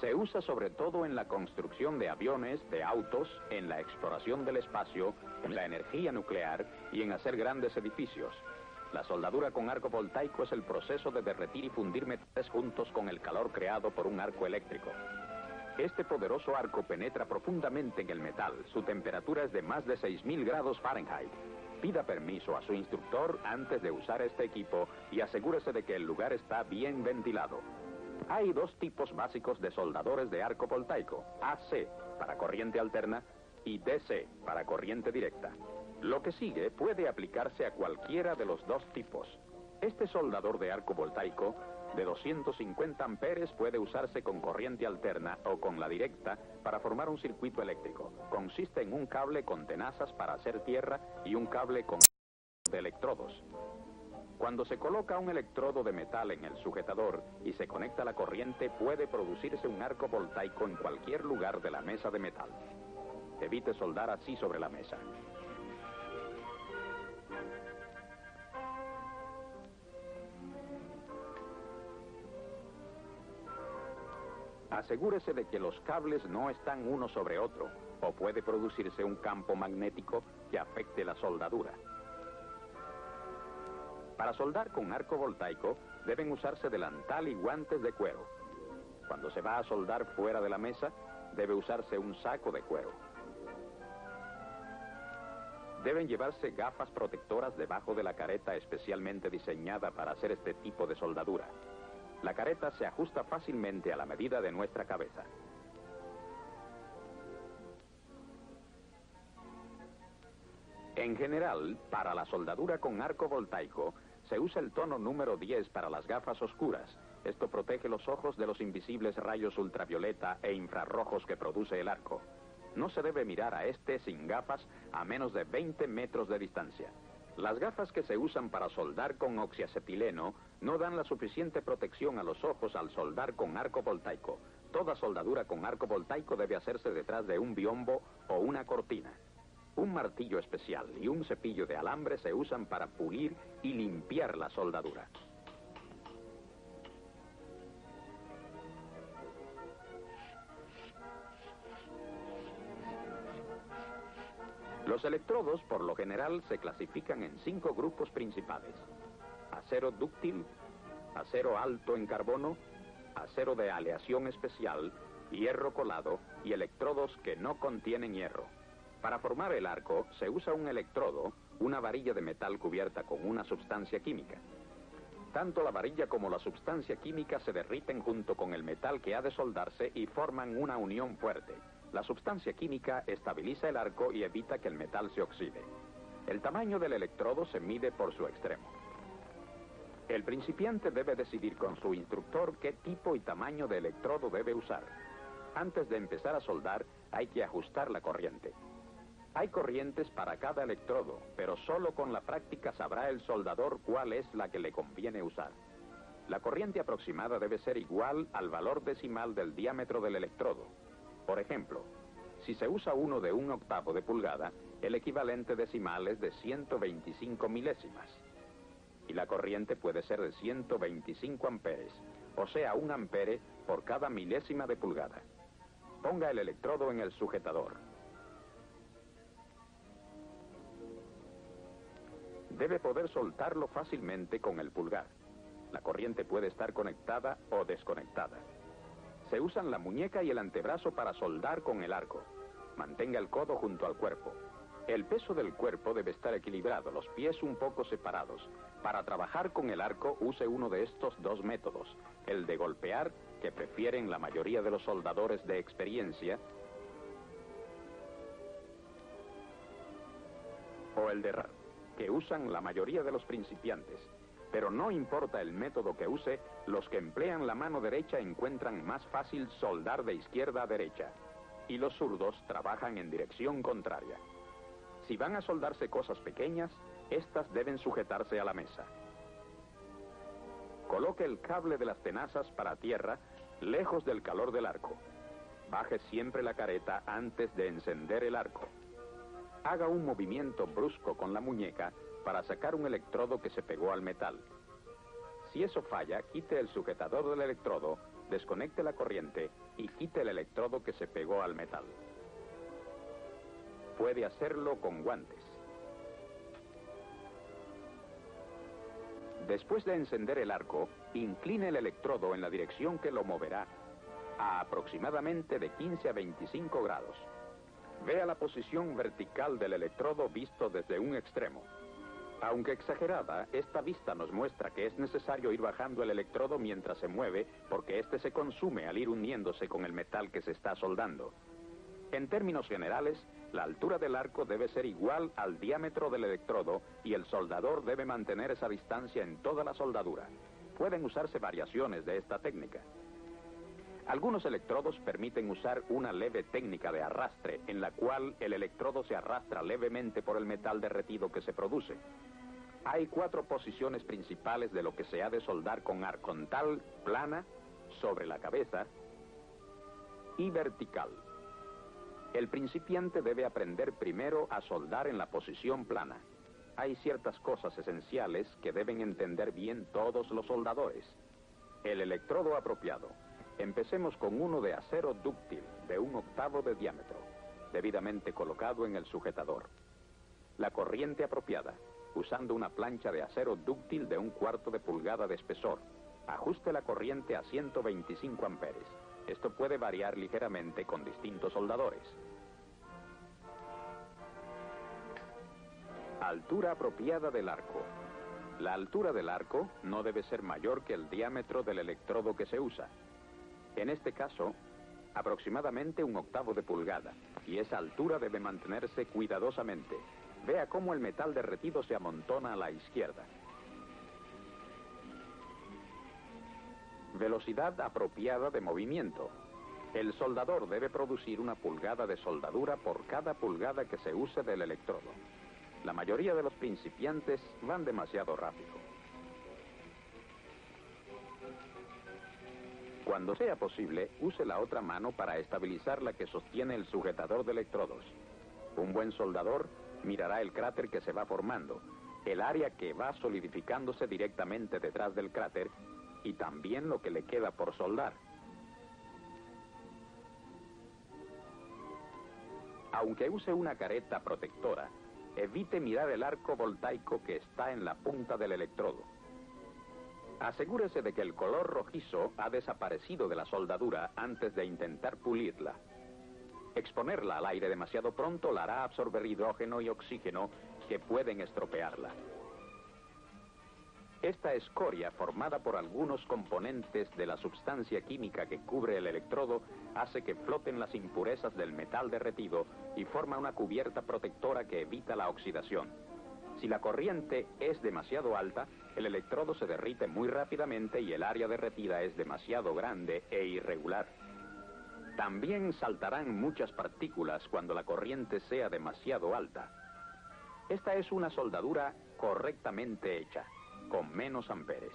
Se usa sobre todo en la construcción de aviones, de autos, en la exploración del espacio, en la energía nuclear y en hacer grandes edificios. La soldadura con arco voltaico es el proceso de derretir y fundir metales juntos con el calor creado por un arco eléctrico. Este poderoso arco penetra profundamente en el metal. Su temperatura es de más de 6.000 grados Fahrenheit. Pida permiso a su instructor antes de usar este equipo y asegúrese de que el lugar está bien ventilado. Hay dos tipos básicos de soldadores de arco voltaico, AC para corriente alterna y DC para corriente directa. Lo que sigue puede aplicarse a cualquiera de los dos tipos. Este soldador de arco voltaico de 250 amperes puede usarse con corriente alterna o con la directa para formar un circuito eléctrico. Consiste en un cable con tenazas para hacer tierra y un cable con de electrodos. Cuando se coloca un electrodo de metal en el sujetador y se conecta la corriente, puede producirse un arco voltaico en cualquier lugar de la mesa de metal. Evite soldar así sobre la mesa. Asegúrese de que los cables no están uno sobre otro, o puede producirse un campo magnético que afecte la soldadura. Para soldar con arco voltaico, deben usarse delantal y guantes de cuero. Cuando se va a soldar fuera de la mesa, debe usarse un saco de cuero. Deben llevarse gafas protectoras debajo de la careta especialmente diseñada para hacer este tipo de soldadura. La careta se ajusta fácilmente a la medida de nuestra cabeza. En general, para la soldadura con arco voltaico, se usa el tono número 10 para las gafas oscuras. Esto protege los ojos de los invisibles rayos ultravioleta e infrarrojos que produce el arco. No se debe mirar a este sin gafas a menos de 20 metros de distancia. Las gafas que se usan para soldar con oxiacetileno no dan la suficiente protección a los ojos al soldar con arco voltaico. Toda soldadura con arco voltaico debe hacerse detrás de un biombo o una cortina. Un martillo especial y un cepillo de alambre se usan para pulir y limpiar la soldadura. Los electrodos, por lo general, se clasifican en 5 grupos principales: acero dúctil, acero alto en carbono, acero de aleación especial, hierro colado y electrodos que no contienen hierro. Para formar el arco, se usa un electrodo, una varilla de metal cubierta con una sustancia química. Tanto la varilla como la sustancia química se derriten junto con el metal que ha de soldarse y forman una unión fuerte. La sustancia química estabiliza el arco y evita que el metal se oxide. El tamaño del electrodo se mide por su extremo. El principiante debe decidir con su instructor qué tipo y tamaño de electrodo debe usar. Antes de empezar a soldar, hay que ajustar la corriente. Hay corrientes para cada electrodo, pero solo con la práctica sabrá el soldador cuál es la que le conviene usar. La corriente aproximada debe ser igual al valor decimal del diámetro del electrodo. Por ejemplo, si se usa uno de 1/8 de pulgada, el equivalente decimal es de 125 milésimas. Y la corriente puede ser de 125 amperes, o sea, 1 ampere por cada milésima de pulgada. Ponga el electrodo en el sujetador. Debe poder soltarlo fácilmente con el pulgar. La corriente puede estar conectada o desconectada. Se usan la muñeca y el antebrazo para soldar con el arco. Mantenga el codo junto al cuerpo. El peso del cuerpo debe estar equilibrado, los pies un poco separados. Para trabajar con el arco, use uno de estos dos métodos: el de golpear, que prefieren la mayoría de los soldadores de experiencia, o el de que usan la mayoría de los principiantes. Pero no importa el método que use, los que emplean la mano derecha encuentran más fácil soldar de izquierda a derecha, y los zurdos trabajan en dirección contraria. Si van a soldarse cosas pequeñas, estas deben sujetarse a la mesa. Coloque el cable de las tenazas para tierra, lejos del calor del arco. Baje siempre la careta antes de encender el arco. Haga un movimiento brusco con la muñeca para sacar un electrodo que se pegó al metal. Si eso falla, quite el sujetador del electrodo, desconecte la corriente y quite el electrodo que se pegó al metal. Puede hacerlo con guantes. Después de encender el arco, incline el electrodo en la dirección que lo moverá a aproximadamente de 15 a 25 grados. Vea la posición vertical del electrodo visto desde un extremo. Aunque exagerada, esta vista nos muestra que es necesario ir bajando el electrodo mientras se mueve, porque este se consume al ir uniéndose con el metal que se está soldando. En términos generales, la altura del arco debe ser igual al diámetro del electrodo y el soldador debe mantener esa distancia en toda la soldadura. Pueden usarse variaciones de esta técnica. Algunos electrodos permiten usar una leve técnica de arrastre, en la cual el electrodo se arrastra levemente por el metal derretido que se produce. Hay 4 posiciones principales de lo que se ha de soldar con horizontal, plana, sobre la cabeza y vertical. El principiante debe aprender primero a soldar en la posición plana. Hay ciertas cosas esenciales que deben entender bien todos los soldadores. El electrodo apropiado. Empecemos con uno de acero dúctil de 1/8 de diámetro, debidamente colocado en el sujetador. La corriente apropiada, usando una plancha de acero dúctil de 1/4 de pulgada de espesor. Ajuste la corriente a 125 amperes. Esto puede variar ligeramente con distintos soldadores. Altura apropiada del arco. La altura del arco no debe ser mayor que el diámetro del electrodo que se usa. En este caso, aproximadamente 1/8 de pulgada, y esa altura debe mantenerse cuidadosamente. Vea cómo el metal derretido se amontona a la izquierda. Velocidad apropiada de movimiento. El soldador debe producir 1 pulgada de soldadura por cada pulgada que se use del electrodo. La mayoría de los principiantes van demasiado rápido. Cuando sea posible, use la otra mano para estabilizar la que sostiene el sujetador de electrodos. Un buen soldador mirará el cráter que se va formando, el área que va solidificándose directamente detrás del cráter y también lo que le queda por soldar. Aunque use una careta protectora, evite mirar el arco voltaico que está en la punta del electrodo. Asegúrese de que el color rojizo ha desaparecido de la soldadura antes de intentar pulirla. Exponerla al aire demasiado pronto la hará absorber hidrógeno y oxígeno que pueden estropearla. Esta escoria, formada por algunos componentes de la sustancia química que cubre el electrodo, hace que floten las impurezas del metal derretido y forma una cubierta protectora que evita la oxidación. Si la corriente es demasiado alta, el electrodo se derrite muy rápidamente y el área derretida es demasiado grande e irregular. También saltarán muchas partículas cuando la corriente sea demasiado alta. Esta es una soldadura correctamente hecha, con menos amperes.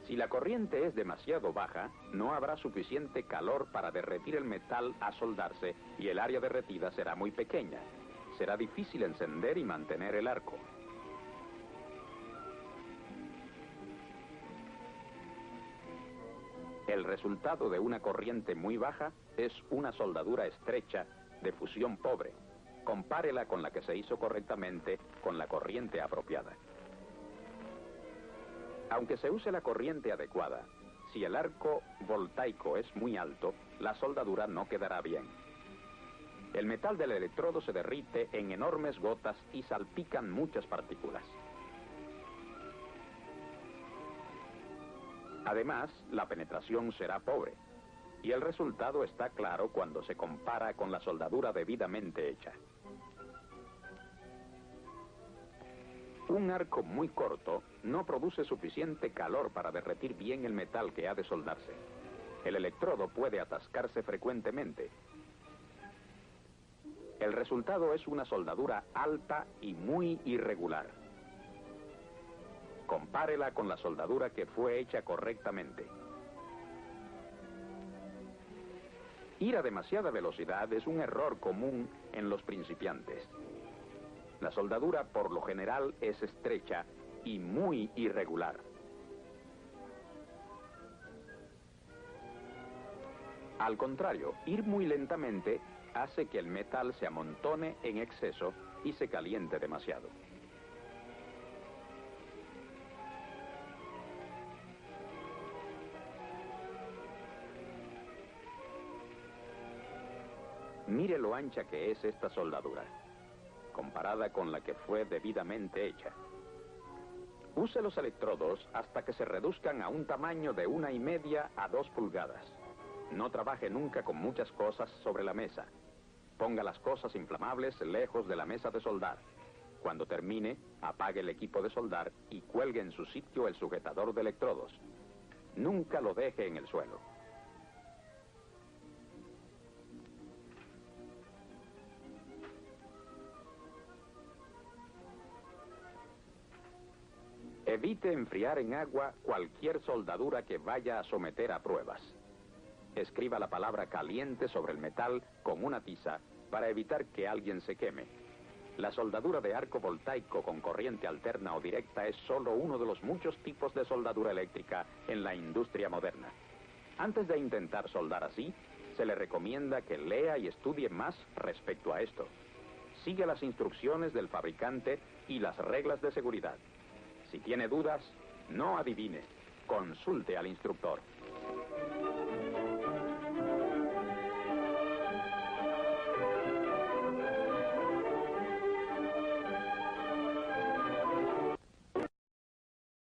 Si la corriente es demasiado baja, no habrá suficiente calor para derretir el metal a soldarse y el área derretida será muy pequeña. Será difícil encender y mantener el arco. El resultado de una corriente muy baja es una soldadura estrecha de fusión pobre. Compárela con la que se hizo correctamente con la corriente apropiada. Aunque se use la corriente adecuada, si el arco voltaico es muy alto, la soldadura no quedará bien. El metal del electrodo se derrite en enormes gotas y salpican muchas partículas. Además, la penetración será pobre, y el resultado está claro cuando se compara con la soldadura debidamente hecha. Un arco muy corto no produce suficiente calor para derretir bien el metal que ha de soldarse. El electrodo puede atascarse frecuentemente. El resultado es una soldadura alta y muy irregular. Compárela con la soldadura que fue hecha correctamente. Ir a demasiada velocidad es un error común en los principiantes. La soldadura por lo general es estrecha y muy irregular. Al contrario, ir muy lentamente hace que el metal se amontone en exceso y se caliente demasiado. Mire lo ancha que es esta soldadura, comparada con la que fue debidamente hecha. Use los electrodos hasta que se reduzcan a un tamaño de 1,5 a 2 pulgadas. No trabaje nunca con muchas cosas sobre la mesa. Ponga las cosas inflamables lejos de la mesa de soldar. Cuando termine, apague el equipo de soldar y cuelgue en su sitio el sujetador de electrodos. Nunca lo deje en el suelo. Evite enfriar en agua cualquier soldadura que vaya a someter a pruebas. Escriba la palabra caliente sobre el metal con una tiza para evitar que alguien se queme. La soldadura de arco voltaico con corriente alterna o directa es solo uno de los muchos tipos de soldadura eléctrica en la industria moderna. Antes de intentar soldar así, se le recomienda que lea y estudie más respecto a esto. Siga las instrucciones del fabricante y las reglas de seguridad. Si tiene dudas, no adivine. Consulte al instructor.